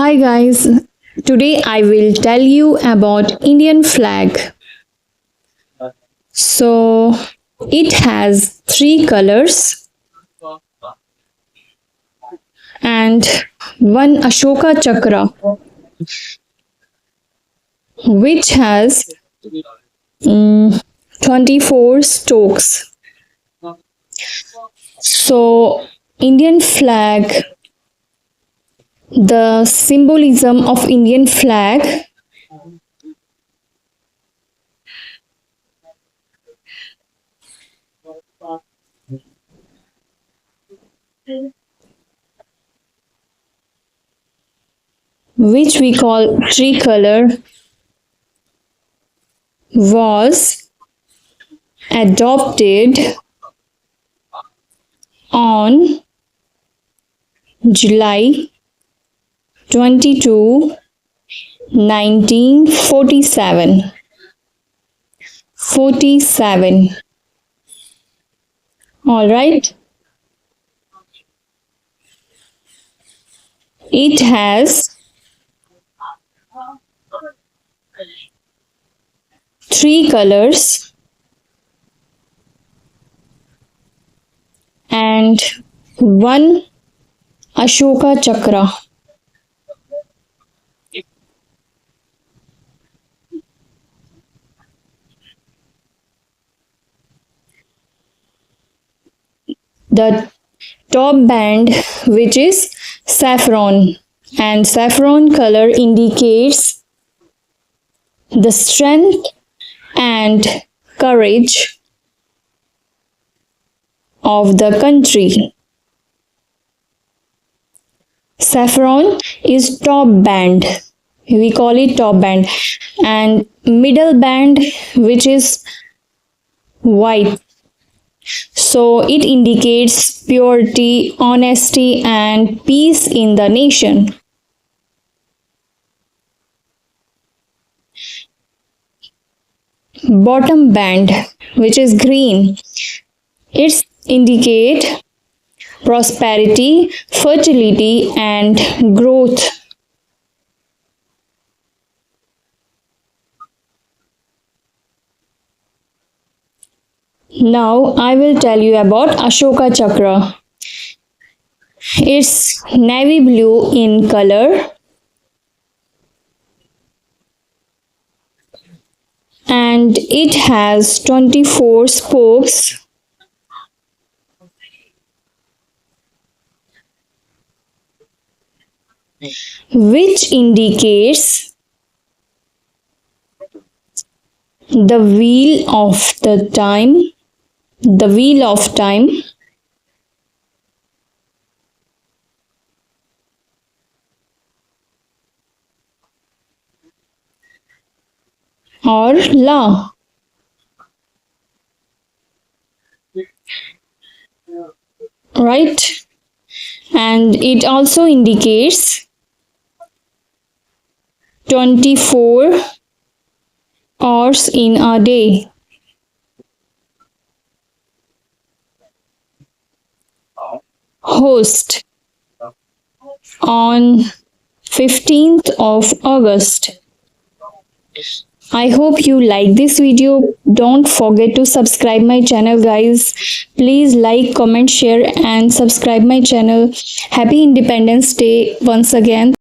Hi guys, today I will tell you about Indian flag. So it has three colors and one Ashoka Chakra which has 24 strokes. So Indian flag, the symbolism of Indian flag, which we call tricolor, was adopted on July 22, 1947. 47. All right. It has three colors and one Ashoka Chakra. The top band, which is saffron, and saffron color indicates the strength and courage of the country. Saffron is top band. We call it top band, and middle band, which is white. So it indicates purity, honesty, and peace in the nation. Bottom band, which is green, it indicates prosperity, fertility, and growth. Now I will tell you about Ashoka Chakra. It's navy blue in color and it has 24 spokes which indicates the wheel of time, or law. Right? And it also indicates 24 hours in a day. Host on 15th of August. I hope you like this video. Don't forget to subscribe my channel, guys. Please like, comment, share and subscribe my channel. Happy Independence Day once again.